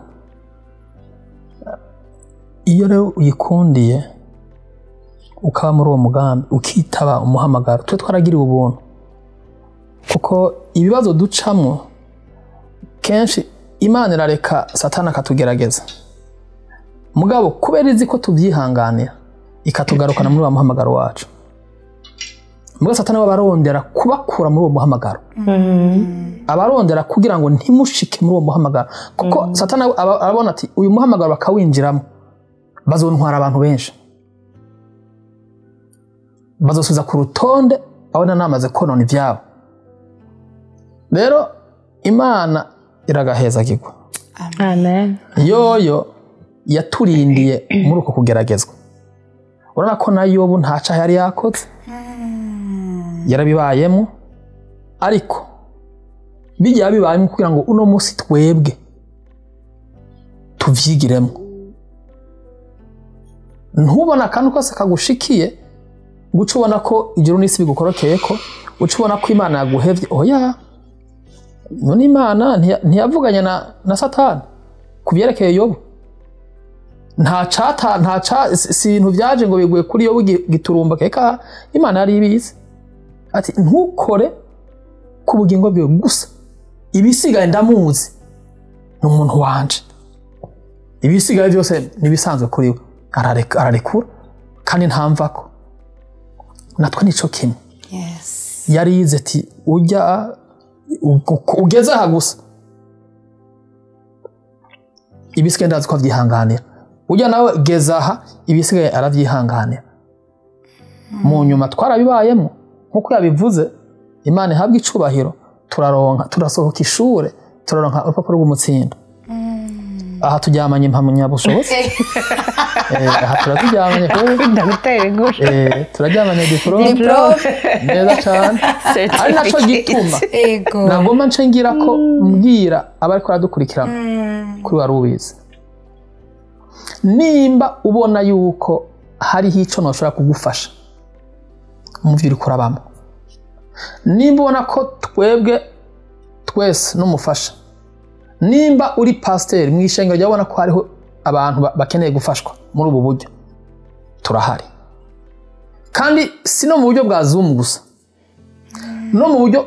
Iyo rero uyikundiye ukaba muri uwo mugambi ukitaba umuhamagaro, twe twaragiriwe ubuntu, kuko ibibazo ducamwo kenshi Imana irareka Satani akatugerageza, mugabo kubera izi ko tuvyihanganira ikatugarukana muri wa muhamagaro wacu. Mugabo Satani abarondera kubakura muri uwo muhamagaro, abarondera kugira ngo ntimushike muri uwo muhamagaro, kuko Satani arabona ati uyu muhamagaro bakawinjiramo bazontwara abantu benshi, bazosubiza ku rutonde abona namaze konona ivyabo. Rero Imana iragahezagirwa. Amen. Yoyo yaturindiye muri uko kugeragezwa. Urabona ko na Yobu ntaca yari yakoze, yarabibayemo, ariko bijya bibayemo kugira ngo uno munsi twebwe tuvyigiremo. Ntubona kandi kose kagushikiye guca ubona ko ijuru n'isi bigukorokeye ko, uca ubona ko Imana yaguhevye. Oya, none Imana ntiyavuganye na Satani kubyerekeye Yobu. Si ibintu byaje ngo biguye kuri Yobu giturumba, keka Imana yari ibizi ati ntukore ku bugingo bwe gusa, ibisigaye ndamuzi, ni umuntu wanje, ibisigaye byose nibisanzwe kuri we, ararekura kandi ntamvako. Natwe nico kimwe. Yes. Yari yize ati ujya ugeze aha gusa, ibisigaye ndazi ko avyihanganira. Ujya nawe geza aha, ibisigaye aravyihanganira. Mu nyuma twarabibayemo nkuko yabivuze. Imana ihabwa icubahiro, turaronka, turasohoka ishure, turaronka urupapuro rw'umutsindo. aha turyamanye impamyabushobozi aha turaryamanye ndagutera inkuru turaryamanye diplome neza cyane ari naco gituma nagomba nce ngira ko mbwira abariko baradukurikirana kuri Warubizi nimba ubona yuko hariho ico noshobora kugufasha mu byo uriko urabamo nimba ubona ko twebwe twese n'umufasha nimba uri pasteur mwishengero ryabona ko hariho abantu bakeneye gufashwa muri ubu buryo turahari kandi si no mu buryo bwa Zoom gusa no mu buryo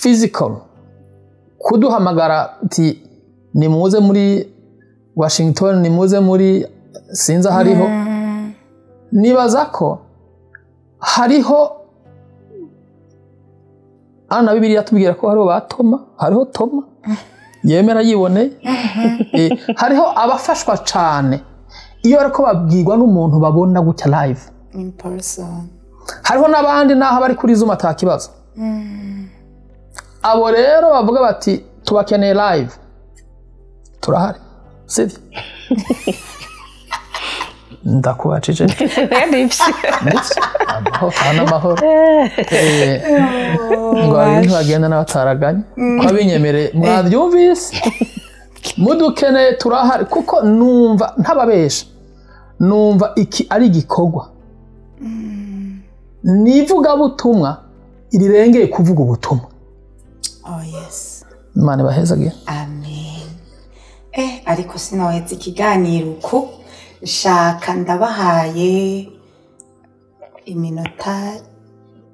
physical kuduhamagara ati nimuze muri Washington nimuze muri sinza hariho nibaza ko hariho ana Bibiliya tubwira ko hariho Toma yemera yiboneye hariho abafashwa cyane iyo ariko babwirwa n'umuntu babona gutya live in person hariho nabandi naho bari kuri Zoom atakibazo abo rero bavuga bati tubakeneye live turahari sivyo ndakubacije amahoro ngo abantu bagenda n'abataraganye ko binyemereye mwabyumvise mudukeneye turahari kuko numva ntababesha numva iki ari igikorwa nivuga butumwa irirengeye kuvuga ubutumwa yes Imana bahezagiye amen ariko sinawetse ikiganiro uko shaka ndabahaye iminota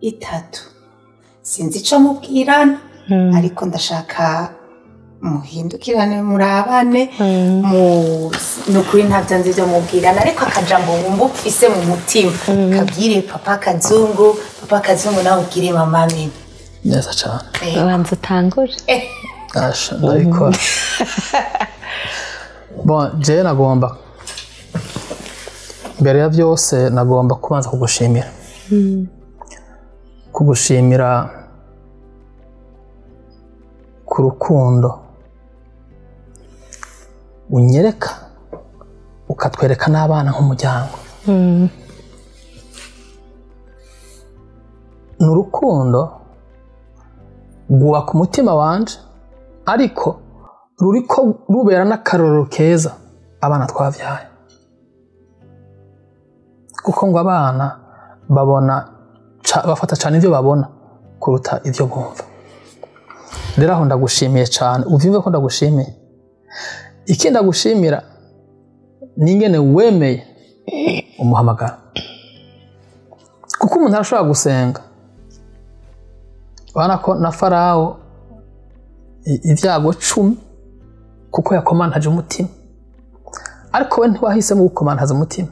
3 sinzi ico mubwirana ariko ndashaka muhindukirane murabane nukuri ntavyanze byo mubwirana ariko akajambo wumva ufise mu mutima kabwire papa kazungu nawe ubwire mama mimi neza cyane abanza utangure asha ndabikora bon je nagomba mbere ya byose nagomba kubanza kugushimira ku rukundo unyereka ukatwereka n'abana nk'umuryango n'urukundo rwubaka umutima wanje ariko ruriko rubera n'akarorero keza abana twavyaye kuko ngo abana bafata cyane ibyo babona kuruta ibyo bumva rero aho ndagushimiye cyane uvyumve ko ndagushimiye iki ndagushimira ningene wemeye umuhamagara kuko umuntu arashobora gusenga bana ko na Farawo ibyago 10 kuko yakomantaje umutima ariko we ntiwahisemo gukomantaza umutima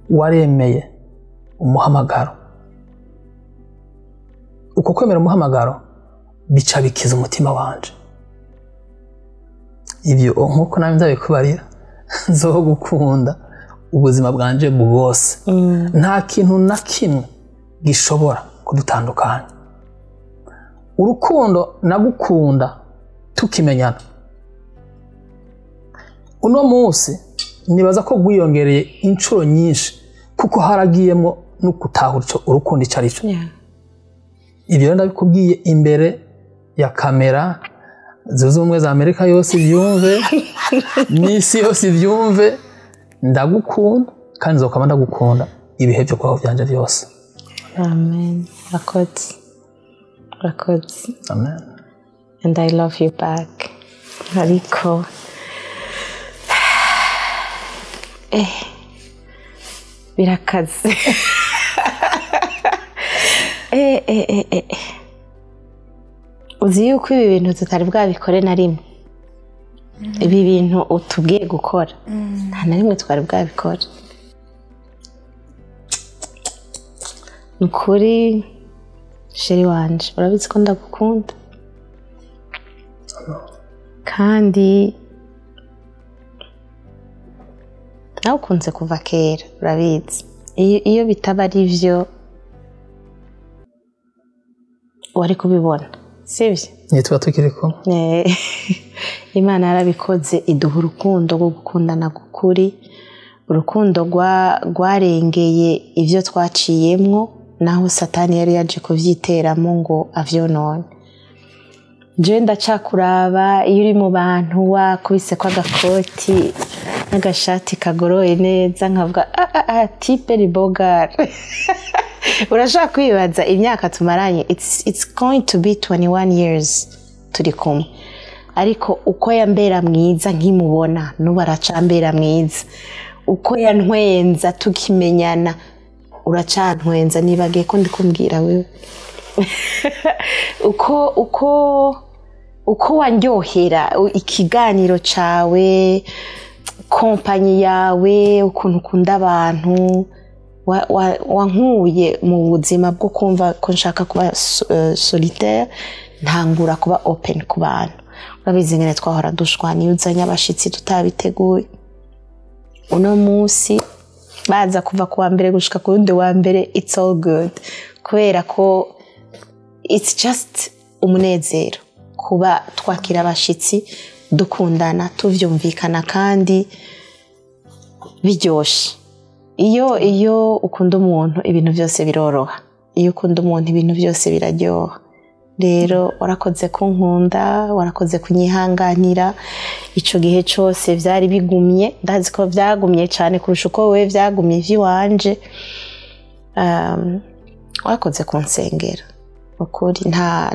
waremeye umuhamagaro uko kwemera umuhamagaro bica bikiza umutima wanje ibyo nkuko nawe nzabikubarira nzogukunda ubuzima bwanje bwose nta kintu na kimwe gishobora kudutandukanya urukundo nagukunda tukimenyana uno munsi nibaza ko gwiyongereye inshuro nyinshi kuko haragiyemo no gutahura urukundo icyo aricyo ibyo rero ndabikubwiye imbere ya kamera zunze ubumwe za Amerika yose ibyumve n'isi yose ibyumve ndagukunda kandi nzokama ndagukunda ibihe byo kwaho byanje byose amen rakotsi amen and I love you back ariko birakaze uzi yuko ibi bintu tutari bwabikore na rimwe ibi bintu utubwiye gukora nta na rimwe twari bwabikora nukuri sheri wanje urabizi ko ndagukunda kandi nawe ukunze kuva kera urabizi iyo bitaba ari byo wari kubibona sibyo tuba tukiri kumwe Imana yarabikoze iduha urukundo rwo gukundana gukuri, urukundo rwarengeye ivyo twaciyemwo naho satani yari yaje kuvyiteramo ngo avyonone. Je ndacakuraba iyo uri mu bantu wakubise kwa gakoti n'agashati kagoroye neza nkavuga type ribogare. Urashaka kwibaza imyaka tumaranye, it's going to be 21 years turi kumwe, ariko uko yambera mwiza nkimubona nubu aracambera mwiza, uko yantwenza tukimenyana uracantwenza nibagiye ko ndikumbwira wewe. uko wandyohera ikiganiro cawe, kompanyi yawe, ukuntu ukunda abantu, wankuye mu buzima bwo kumva ko nshaka kuba solitaire ntangura kuba open ku bantu. Urabizi ngene twahora dushwana iyo uzanye abashitsi tutabiteguye. Uno munsi baza kuva ku wa mbere gushika ku wundi wa mbere, it's all good, kubera ko it's just umunezero kuba twakira abashitsi dukundana tuvyumvikana kandi biryoshe. Iyo ukunda umuntu ibintu byose biroroha, iyo ukunda umuntu ibintu byose biraryoha. Rero warakoze kunkunda, warakoze kunyihanganira ico gihe cyose vyari bigumye, ndazi ko vyagumye cyane kurusha uko wewe vyagumye ivy'iwanje. Warakoze kunsengera ukuri,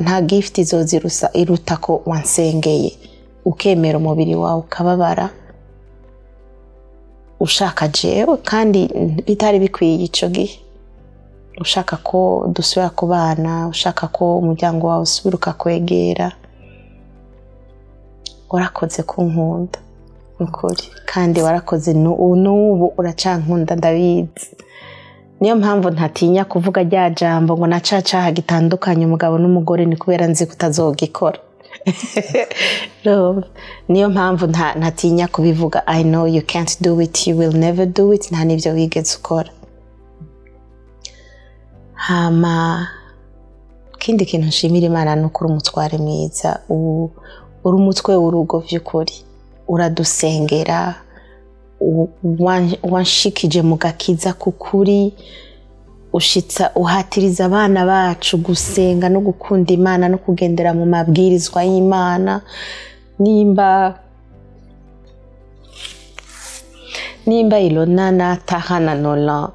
nta gift izozirusa iruta ko wansengeye ukemera umubiri wawe ukababara ushaka jewe, kandi bitari bikwiye ico gihe, ushaka ko dusubira kubana, ushaka ko umuryango wawe usubira ukakwegera. Warakoze kunkunda ukuri, kandi warakoze n'ubu uracankunda ndabizi. Niyo mpamvu ntatinya kuvuga rya jambo ngo nacacaha gitandukanye umugabo n'umugore, ni kubera nzi kutazogikora. Niyo mpamvu ntatinya kubivuga. I know you can't do it, you will never do it, nta nivyo wigeze ukora. Hama kindi kintu nshimira Imana n'ukuri umutware mwiza, uri umutwe w'urugo vy'ukuri, uradusengera, wanshikije mu gakiza kukuri, ushitsa uhatiriza abana bacu gusenga no gukunda Imana no kugendera mu mabwirizwa y'Imana. Nimba Ilona natahana nola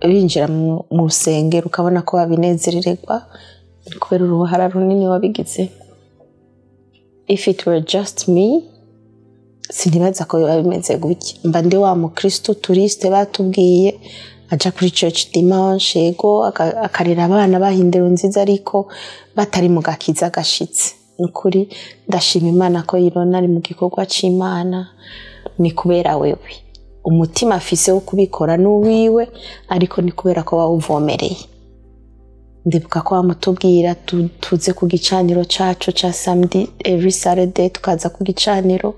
binjira mu rusengero ukabona ko babinezererwa, kubera uruhara runini wabigize. If it were just me, sinibaza ko biba bimeze gutya. Mba ndi wa mukristo turiste batubwiye aja kuri church dimanche, yego akarira abana bahindero nziza, ariko batari mu gakiza gashitse. Nukuri ndashima Imana ko Ilona ari mu gikorwa c'Imana, ni kubera wewe. Umutima afise wo kubikora n'uwiwe, ariko ni kubera ko wawuvomereye. Ndibuka ko amutubwira tuze ku gicaniro cacu ca Sunday, every Saturday tukaza ku gicaniro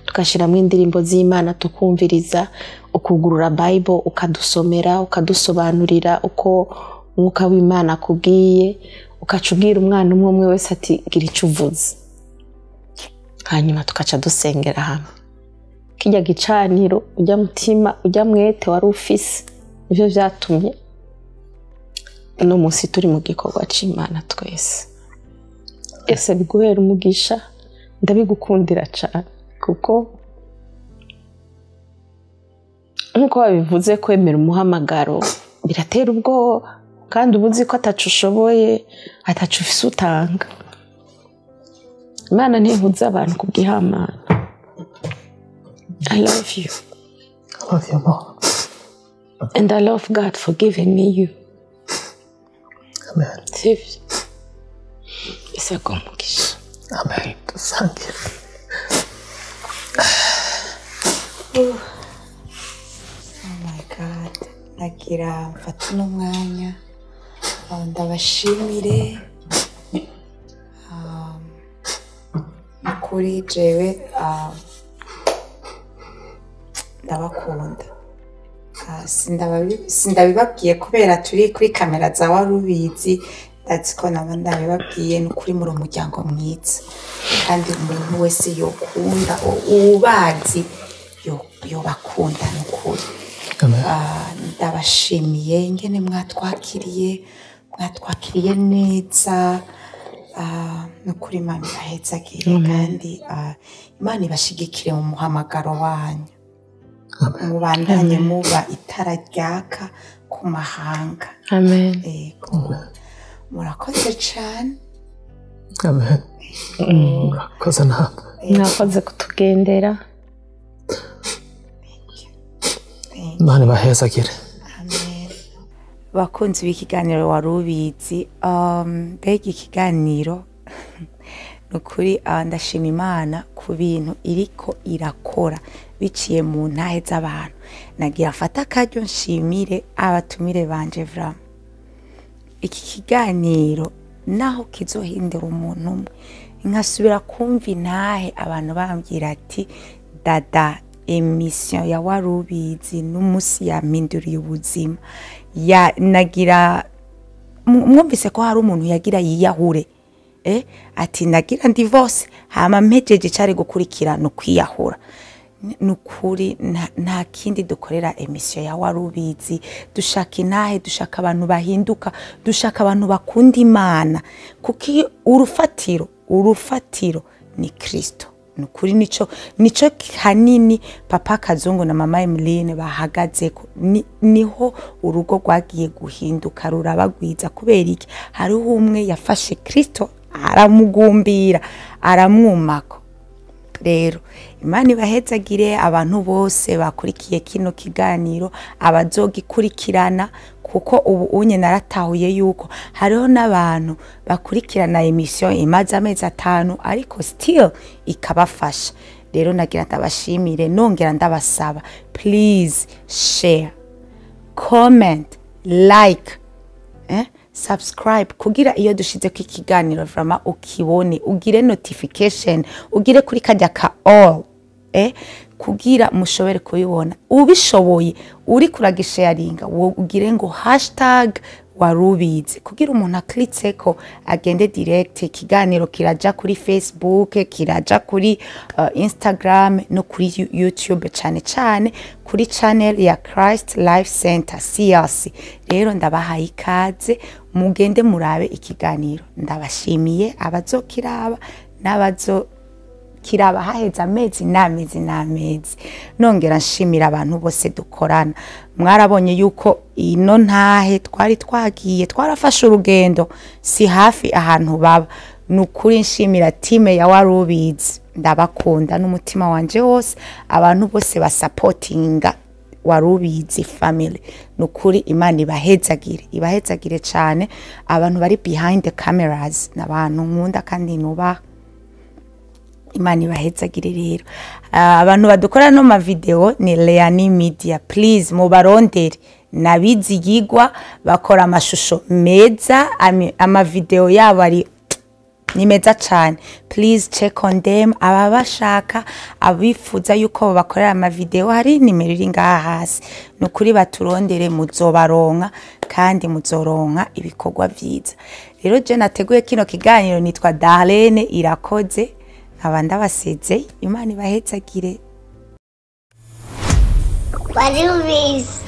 tukashiramo indirimbo z'Imana tukumviriza, ukugurura Bible ukadusomera, ukadusobanurira uko umwuka w'Imana akubwiye, ukacubwira umwana umwe wese ati gira ico uvuze. Hanyuma tukaca dusengera hamwe. Kijya gicaniro ujya mutima ujya mwete wari ufise, ivyo vyatumye no munsi turi mu gikorwa c'Imana twese. Ese biguhera umugisha, ndabigukundira cyane, kuko nkuko babivuze kwemera umuhamagaro biratera ubwoba, kandi ubuzi ko atacu ushoboye, atacu ufise utanga. Imana ntihuza abantu kubwihamana. I love you. I love you more. And I love God for giving me you. Amen. Sivyo? Isa kumugisha. Amen. Thank you. Oh my God. Nagira mfata uno mwanya ndabashimire. Kuri jewe ndabakunda. Sindabibabwiye kubera turi kuri kamera za Warubizi, ndazi ko naba ndabibabwiye, n'ukuri muri umuryango mwiza, kandi umuntu wese yokunda ubazi yobakunda n'ukuri. Ndabashimiye ingene mwatwakiriye neza, n'ukuri Imana ibahezagire kandi Imana ibashigikire mu muhamagaro wanyu, mubandanye muba itara ryaka ku mahanga. Amen. Murakoze cyane. Amen. Murakoze namwe. Mwakoze kutugendera. Imana ibahezagire. Amen. Bakunzi b'ikiganiro Warubizi, mbega ikiganiro nukuri ndashima Imana ku bintu iriko irakora biciye mu ntahe z'abantu. Nagira afata akaryo nshimire abatumire banje vraiment. Iki kiganiro naho kizohindura umuntu umwe, nkasubira kumva intahe abantu bambwira ati dada emission ya Warubizi n'umusi yampinduriye ubuzima. Nagira mwumvise ko hari umuntu yagira yiyahure, ati nagira divorce hama mpejeje cyari gukurikira no kwiyahura. Nukuri nta kindi dukorera emission ya Warubizi, dushaka intahe, dushaka abantu bahinduka, dushaka abantu bakunda Imana, kuko urufatiro ni Kristo. Nukuri nico hanini papa Kazungu na mama Emelyne bahagazeko, niho urugo rwagiye guhinduka rurabagwiza. Kubera iki? Hariho umwe yafashe Kristo aramugumbira aramwumako. Rero Imana ibahezagire abantu bose bakurikiye kino kiganiro, abazogikurikirana, kuko ubu unye naratahuye yuko hariho n'abantu bakurikirana emission imaze amezi 5 ariko still ikabafasha. Rero nagira ndabashimire, nongera ndabasaba please share, comment, like, subscribe kugira iyo dushize ku kiganiro vraiment ukibone, ugire notification, ugire kuri kajya ka all, kugira mushobore kubibona. Ubishoboye uri kuragisharinga ugire ngo #Warubizi kugira umuntu aklitseko agende direct. Ikiganiro kiraja kuri Facebook, kiraja kuri Instagram no kuri YouTube, cyane kuri channel ya Christ Life Center CRC. Rero ndabahaye ikaze, mugende murabe ikiganiro. Ndabashimiye abazokiraba kiraba haheze amezi n'amezi. Nongera nshimira abantu bose dukorana. Mwarabonye yuko ino ntahe twari twagiye, twarafashe urugendo, si hafi ahantu baba. Nukuri nshimira time ya Warubizi, ndabakunda n'umutima wanje wose, abantu bose basupportinga Warubizi family. Nukuri Imana ibahezagire cyane. Abantu bari behind the cameras n'abantu nkunda kandi nubaha. Imana ibahezagire rero. Abantu badukora no ma video ni Leani Media, please mubarondere, nabizigigwa bakora amashusho meza, ama video yabo ari ni meza cyane. Please check on them. Ababashaka abifuza yuko bakorera ama video, hari nimero iri ngaha hasi. Nukuri baturondere, muzobaronka kandi muzoronka ibikorwa byiza. Rero je nateguye kino kiganiro nitwa Darlene Irakoze. Abanda baseze, Imana ibahezagire. Warubizi.